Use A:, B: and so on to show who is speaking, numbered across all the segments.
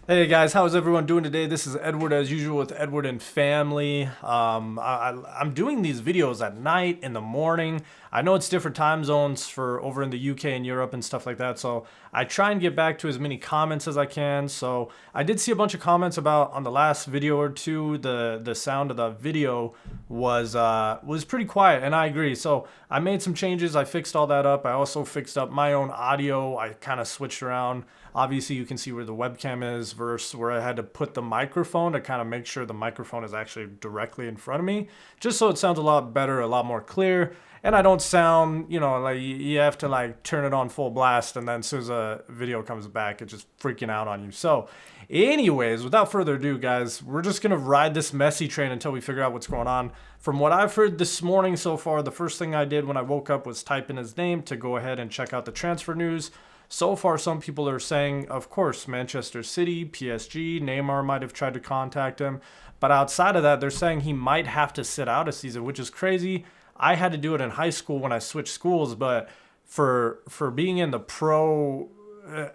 A: Hey guys, how's everyone doing today? This is Edward as usual with Edward and Family. I'm doing these videos at night, in the morning. I know it's different time zones for over in the UK and Europe and stuff like that, so I try and get back to as many comments as I can. So I did see a bunch of comments about on the last video or two, the sound of the video was pretty quiet, and I agree. So I made some changes. I fixed all that up. I also fixed up my own audio. I kind of switched around. Obviously, you can see where the webcam is versus where I had to put the microphone to kind of make sure the microphone is actually directly in front of me, just so it sounds a lot better, a lot more clear, and I don't sound, like you have to like turn it on full blast, and then as soon as a video comes back, it's just freaking out on you. So anyways, without further ado, guys, we're just going to ride this Messi train until we figure out what's going on. From what I've heard this morning so far, the first thing I did when I woke up was type in his name to go ahead and check out the transfer news. So far, some people are saying, of course, Manchester City, PSG, Neymar might have tried to contact him. But outside of that, they're saying he might have to sit out a season, which is crazy. I had to do it in high school when I switched schools, but for being in the pro,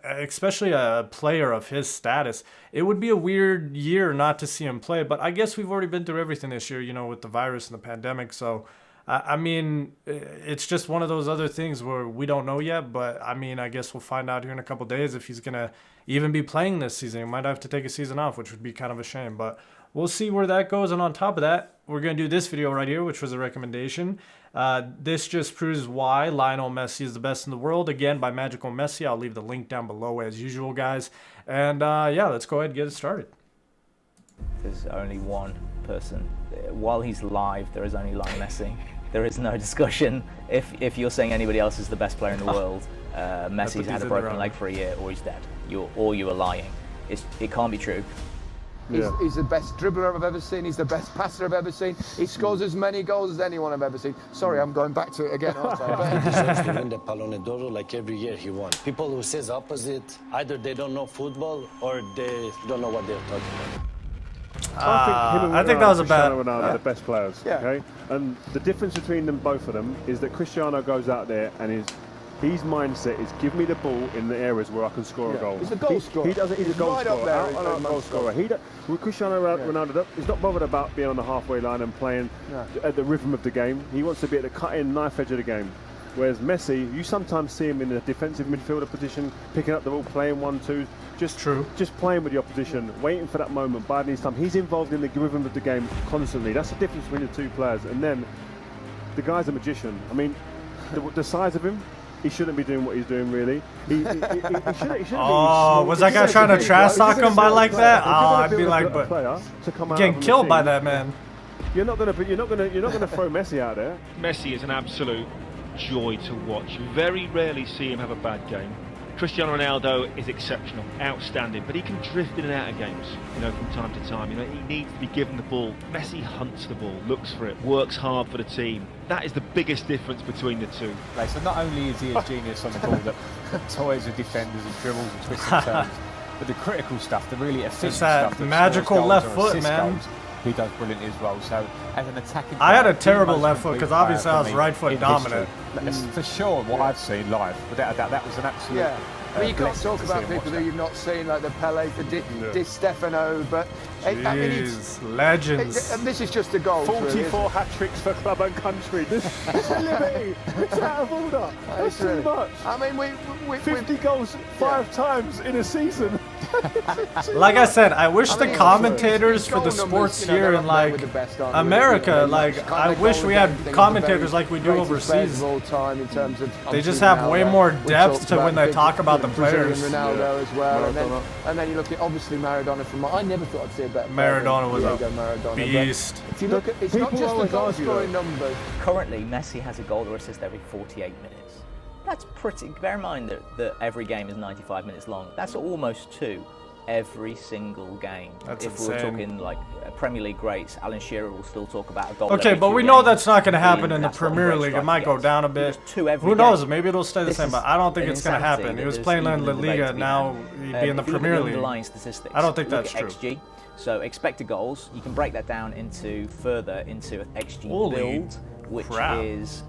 A: especially a player of his status, it would be a weird year not to see him play. But I guess we've already been through everything this year, with the virus and the pandemic. So I mean, it's just one of those other things where we don't know yet, but I mean, I guess we'll find out here in a couple days if he's going to even be playing this season. He might have to take a season off, which would be kind of a shame, but we'll see where that goes. And on top of that, we're going to do this video right here, which was a recommendation. This just proves why Lionel Messi is the best in the world. Again, by Magical Messi. I'll leave the link down below as usual, guys. And yeah, let's go ahead and get it started.
B: There's only one person. While he's live, there is only Lionel Messi. There is no discussion. If you're saying anybody else is the best player in the world, Messi's had a broken leg for a year, or he's dead. You are lying. It can't be true.
C: Yeah. He's the best dribbler I've ever seen. He's the best passer I've ever seen. He scores as many goals as anyone I've ever seen. Sorry, I'm going back to it again, aren't I?
D: He deserves to win the Ballon d'Or like every year he won. People who says opposite, either they don't know football or they don't know what they're talking about.
E: I think
A: that was a bad.
E: Cristiano Ronaldo are the best players.
C: Yeah.
E: Okay, and the difference between them, both of them, is that Cristiano goes out there and his mindset is give me the ball in the areas where I can score a goal.
C: He's a goal scorer.
E: He's a goal
C: right
E: scorer.
C: up there.
E: A goal scorer. With Cristiano Ronaldo, he's not bothered about being on the halfway line and playing at the rhythm of the game. He wants to be at the cutting knife edge of the game. Whereas Messi, you sometimes see him in a defensive midfielder position, picking up the ball, playing 1-2s, just playing with the opposition, waiting for that moment, biding his time. He's involved in the rhythm of the game constantly. That's the difference between the two players. And then the guy's a magician. I mean, the size of him, he shouldn't be doing what he's doing, really. He shouldn't
A: Oh, was that guy trying to trash talk him by like that? Oh, I'd be like, but getting killed by that, man.
E: You're not gonna throw Messi out there.
F: Messi is an absolute joy to watch. You very rarely see him have a bad game. Cristiano Ronaldo is exceptional, outstanding, but he can drift in and out of games, from time to time. He needs to be given the ball. Messi hunts the ball, looks for it, works hard for the team. That is the biggest difference between the two.
G: So not only is he a genius on the ball that toys with defenders and dribbles and twists and turns, but the critical stuff, the really efficient stuff,
A: that magical left foot, man.
G: Goals, he does brilliantly as well. So as an attacking player,
A: I had a terrible left foot because obviously I was right foot dominant.
G: For sure, what I've seen live, without a doubt, that was an absolute.
C: Yeah. I mean, you can't talk about people that you've not seen, like the Pele, the Di Stefano, but I mean, it's
A: legends.
C: And this is just a goal.
E: 44 hat-tricks for club and country. This is liberty. It's out of order. That's too much.
C: I mean, we
E: 50 goals 5 times in a season.
A: Like I said, I wish the commentators for the sports here in like America, like I wish we had commentators like we do overseas. They just have way more depth to when they talk about the players.
C: Ronaldo as well, and then you look at obviously Maradona from. I never thought I'd see a better.
A: Maradona was a beast.
C: If you look at, it's not just the goal scoring numbers.
B: Currently, Messi has a goal or assist every 48 minutes. That's pretty. Bear in mind that every game is 95 minutes long. That's almost 2 every single game.
A: That's
B: if
A: insane.
B: We're talking like Premier League greats, Alan Shearer will still talk about a goal.
A: Okay, but we know that's not going to happen in the Premier League. It might go down a bit. Who knows? Maybe it'll stay the same, but I don't think it's going to happen. He was playing in La Liga, now he'd be in the Premier League. I don't think that's true.
B: XG, so expected goals, you can break that down into XG build which
A: Crap.
B: is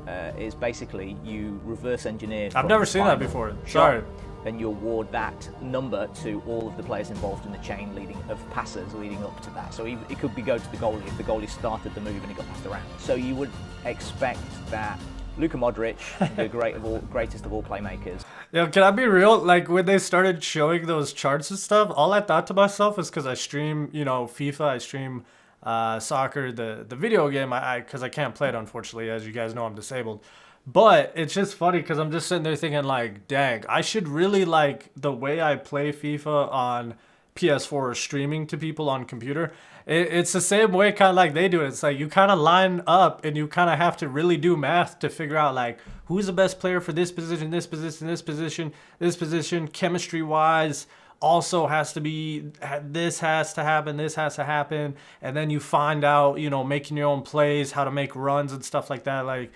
B: basically you reverse engineer.
A: I've
B: from
A: never
B: the
A: seen that
B: final
A: before.
B: shot,
A: Sorry.
B: Then you award that number to all of the players involved in the chain of passers leading up to that. So it could go to the goalie if the goalie started the move and it got passed around. So you would expect that Luka Modric, the greatest of all playmakers.
A: Yo, can I be real? Like, when they started showing those charts and stuff, all I thought to myself is because I stream, you know, FIFA, I stream soccer, the video game, because I can't play it, unfortunately. As you guys know, I'm disabled. But it's just funny because I'm just sitting there thinking, like, dang, I should really, like, the way I play FIFA on PS4 or streaming to people on computer. It's the same way kind of like they do it. It's like you kind of line up and you kind of have to really do math to figure out, like, who's the best player for this position, this position, this position, this position, chemistry-wise. Also has to be, this has to happen, this has to happen. And then you find out, you know, making your own plays, how to make runs and stuff like that. Like,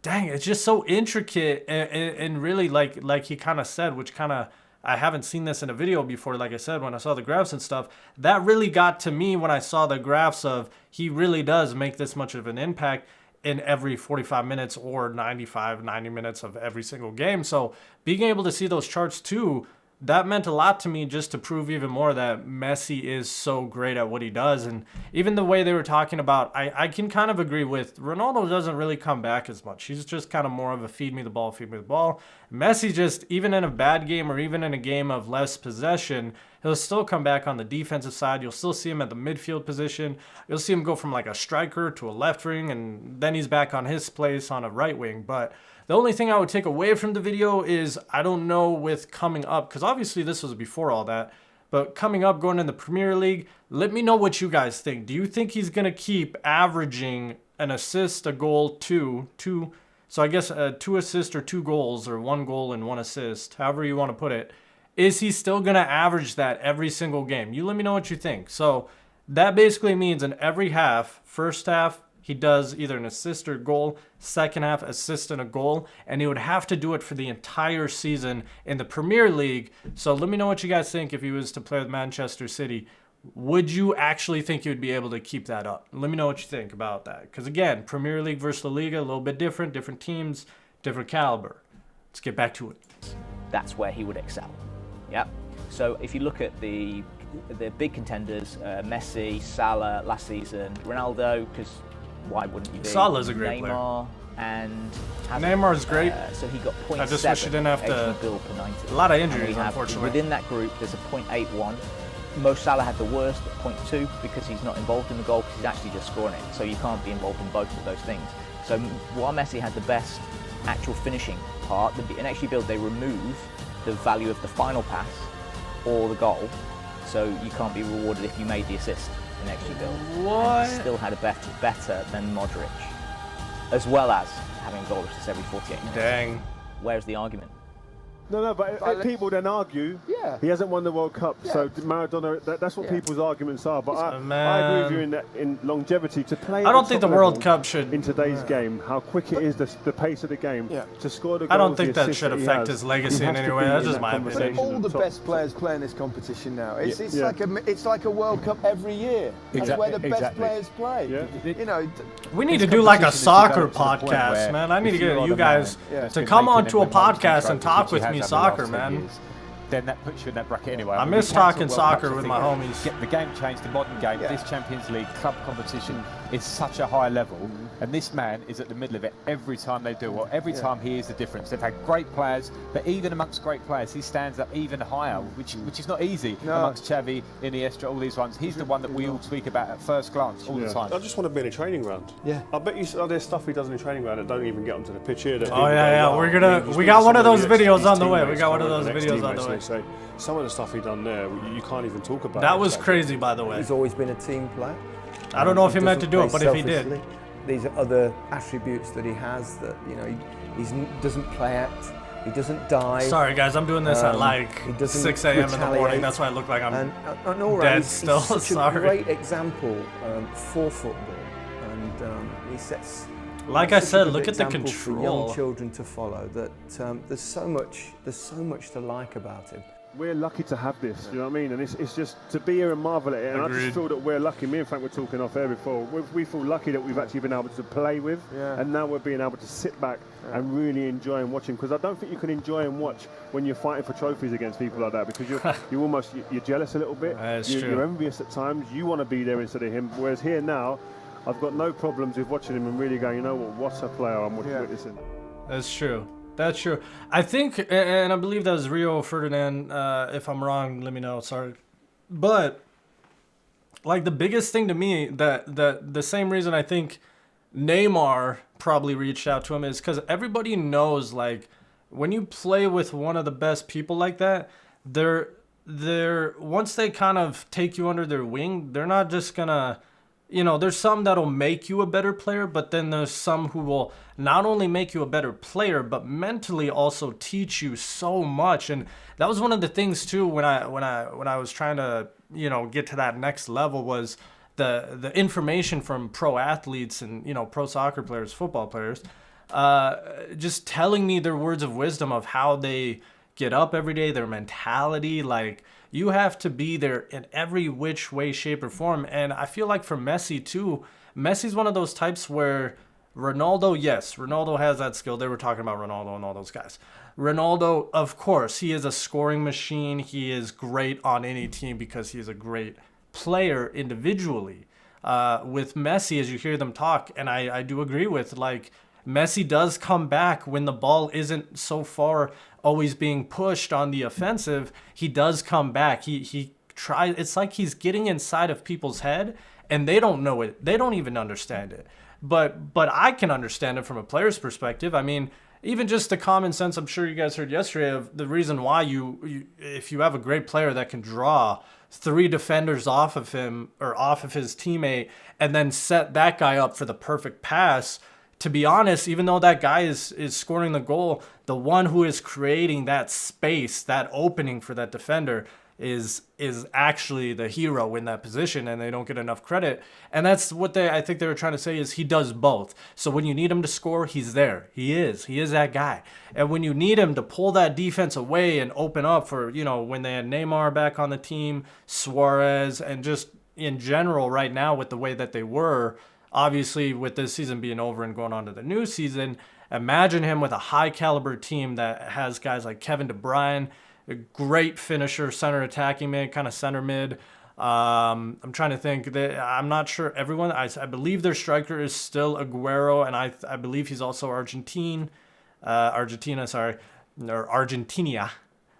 A: dang, it's just so intricate and really, like he kind of said, which kind of, I haven't seen this in a video before, like I said, when I saw the graphs and stuff, that really got to me when I saw the graphs of he really does make this much of an impact in every 45 minutes or 90 minutes of every single game. So being able to see those charts too, that meant a lot to me, just to prove even more that Messi is so great at what he does. And even the way they were talking about, I can kind of agree with, Ronaldo doesn't really come back as much. He's just kind of more of a feed me the ball, feed me the ball. Messi just, even in a bad game or even in a game of less possession, he'll still come back on the defensive side. You'll still see him at the midfield position. You'll see him go from like a striker to a left wing, and then he's back on his place on a right wing. But the only thing I would take away from the video is, I don't know with coming up, because obviously this was before all that, but coming up, going in the Premier League, let me know what you guys think. Do you think he's going to keep averaging an assist, a goal, two, so I guess 2 assists or 2 goals, or 1 goal and 1 assist, however you want to put it. Is he still going to average that every single game? You let me know what you think. So that basically means in every half, first half, he does either an assist or goal, second half assist and a goal, and he would have to do it for the entire season in the Premier League. So let me know what you guys think. If he was to play with Manchester City, would you actually think he would be able to keep that up? Let me know what you think about that. Because again, Premier League versus La Liga, a little bit different teams, different caliber. Let's get back to it.
B: That's where he would excel. Yep. So if you look at the big contenders, Messi, Salah last season, Ronaldo, because why wouldn't you be?
A: Salah's a great
B: Neymar and
A: Neymar's great.
B: So he got 0.7
A: I just wish he didn't have to.
B: goal per 90.
A: A lot of injuries, unfortunately.
B: Within that group, there's a 0.81. Mo Salah had the worst at 0.2 because he's not involved in the goal, because he's actually just scoring it. So you can't be involved in both of those things. So while Messi had the best actual finishing part, in actually build they remove the value of the final pass or the goal. So you can't be rewarded if you made the assist in XG build.
A: What?
B: And he still had a better than Modric, as well as having goal assists every 48 minutes.
A: Dang.
B: Where's the argument?
E: No, but people then argue he hasn't won the World Cup, so Maradona, that's what people's arguments are. But I agree with you in that, in longevity, to play
A: I don't think the World Cup should,
E: in today's game, how quick it is, the pace of the game, to score the goals.
A: I don't think that should affect his legacy in any way. That's just my opinion.
C: All the best players play in this competition now. It's like a World Cup every year. That's where the best players play. You know,
A: we need to do like a soccer podcast, man. I need to get you guys to come onto a podcast and talk with me soccer, man.
G: Then that puts you in that bracket anyway.
A: I miss talking soccer with my homies.
G: The game changed, the modern game. This Champions League club competition is such a high level, and this man is at the middle of it every time they do. Well, every time he is the difference. They've had great players, but even amongst great players, he stands up even higher, which is not easy amongst Xavi, Iniesta, all these ones. He's the one that we all speak about at first glance all the time.
H: I just want to be in a training ground. I bet you there's stuff he does in a training ground that don't even get onto the pitch here.
A: We got one of those videos on the way. We got one of those videos on the way.
H: So some of the stuff he done there, you can't even talk about.
A: That was crazy, by the way.
I: He's always been a team player.
A: I don't know if he meant to do it, but if he did.
I: These are other attributes that he has that, you know, he doesn't play at, he doesn't die.
A: Sorry guys, I'm doing this at like 6 a.m. in the morning. That's why I look like I'm dead still.
I: He's such a great example for football, and he sets.
A: Like I said, look at the control.
I: For young children to follow. That there's so much to like about him.
E: we're lucky to have this, you know what I mean? And it's just to be here and marvel at it. And I
A: Agreed.
E: just feel that we're lucky. Me and Frank were talking off air before. We feel lucky that we've actually been able to play with, and now we're being able to sit back and really enjoy and watch him. Because I don't think you can enjoy and watch when you're fighting for trophies against people like that, because you're almost you're jealous a little bit. You're envious at times. You want to be there instead of him. Whereas here now, I've got no problems with watching him and really going, you know what a player I'm witnessing.
A: That's true. That's true. I think, and I believe that was Rio Ferdinand. If I'm wrong, let me know. Sorry. But, like, the biggest thing to me, that the same reason I think Neymar probably reached out to him is because everybody knows, like, when you play with one of the best people like that, they're once they kind of take you under their wing, they're not just gonna, you know, there's some that'll make you a better player, but then there's some who will not only make you a better player, but mentally also teach you so much. And that was one of the things too when I was trying to, you know, get to that next level, was the information from pro athletes and, you know, pro soccer players, football players, just telling me their words of wisdom of how they get up every day, their mentality. Like, you have to be there in every which way, shape, or form. And I feel like for Messi too, Messi's one of those types where Ronaldo, yes, Ronaldo has that skill. They were talking about Ronaldo and all those guys. Ronaldo, of course, he is a scoring machine. He is great on any team because he is a great player individually. With Messi, as you hear them talk, and I do agree with, like, Messi does come back when the ball isn't so far always being pushed on the offensive. He does come back. He tries. It's like he's getting inside of people's head and they don't know it. They don't even understand it. But I can understand it from a player's perspective. I mean, even just the common sense, I'm sure you guys heard yesterday, of the reason why you if you have a great player that can draw 3 defenders off of him or off of his teammate and then set that guy up for the perfect pass. To be honest, even though that guy is scoring the goal, the one who is creating that space, that opening for that defender is actually the hero in that position, and they don't get enough credit. And that's what I think they were trying to say, is he does both. So when you need him to score, he's there. He is that guy. And when you need him to pull that defense away and open up for, you know, when they had Neymar back on the team, Suarez, and just in general right now with the way that they were, obviously, with this season being over and going on to the new season, imagine him with a high-caliber team that has guys like Kevin De Bruyne, a great finisher, center attacking mid, kind of center mid. I'm trying to think. I'm not sure everyone. I believe their striker is still Aguero, and I believe he's also Argentina, Argentina.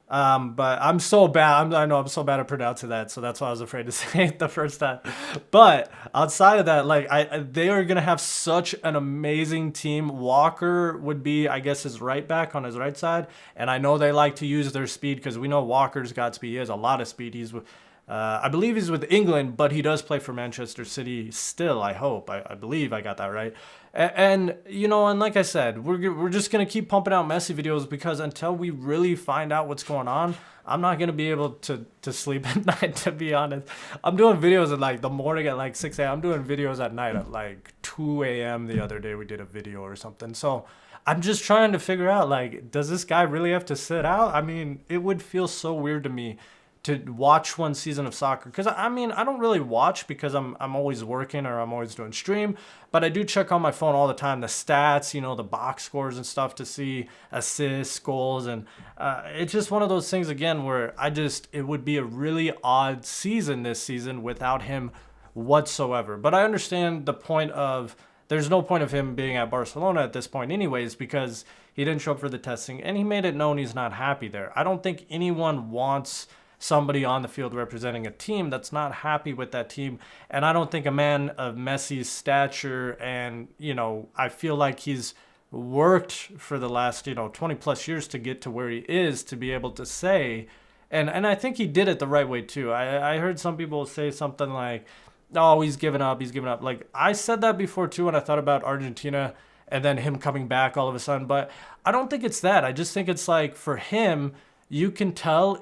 A: But I'm so bad. I know I'm so bad at pronouncing that, so that's why I was afraid to say it the first time. But outside of that, like, they are gonna have such an amazing team. Walker would be, I guess, his right back on his right side, and I know they like to use their speed because we know Walker's got speed. He has a lot of speed. He's with, I believe he's with England, but he does play for Manchester City still. I hope. I believe I got that right. And you know, and like I said, we're just gonna keep pumping out Messi videos, because until we really find out what's going on, I'm not gonna be able to sleep at night, to be honest. I'm doing videos at like the morning at like 6 a.m. I'm doing videos at night at like 2 a.m. The other day we did a video or something. So I'm just trying to figure out, like, does this guy really have to sit out? I mean, it would feel so weird to me to watch one season of soccer, because I mean, I don't really watch because I'm always working or I'm always doing stream, but I do check on my phone all the time the stats, you know, the box scores and stuff, to see assists, goals, and it's just one of those things again where it would be a really odd season this season without him whatsoever. But I understand the point of, there's no point of him being at Barcelona at this point anyways, because he didn't show up for the testing and he made it known he's not happy there. I don't think anyone wants somebody on the field representing a team that's not happy with that team. And I don't think a man of Messi's stature, and, you know, I feel like he's worked for the last, you know, 20 plus years to get to where he is, to be able to say, and I think he did it the right way too. I heard some people say something like, oh, he's given up. Like, I said that before too when I thought about Argentina and then him coming back all of a sudden. But I don't think it's that. I just think it's like, for him, you can tell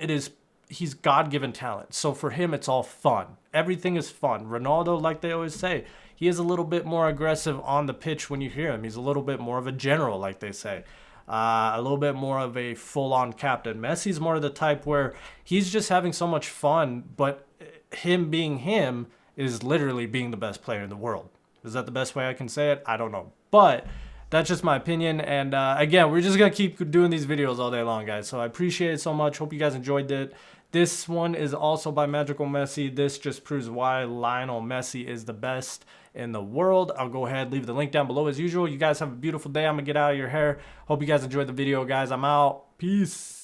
A: he's God-given talent. So for him, it's all fun. Everything is fun. Ronaldo, like they always say, he is a little bit more aggressive on the pitch when you hear him. He's a little bit more of a general, like they say. a little bit more of a full-on captain. Messi's more of the type where he's just having so much fun, but him being him is literally being the best player in the world. Is that the best way I can say it? I don't know. But that's just my opinion. And again, we're just going to keep doing these videos all day long, guys. So I appreciate it so much. Hope you guys enjoyed it. This one is also by Magical Messi. This just proves why Lionel Messi is the best in the world. I'll go ahead, leave the link down below as usual. You guys have a beautiful day. I'm going to get out of your hair. Hope you guys enjoyed the video, guys. I'm out. Peace.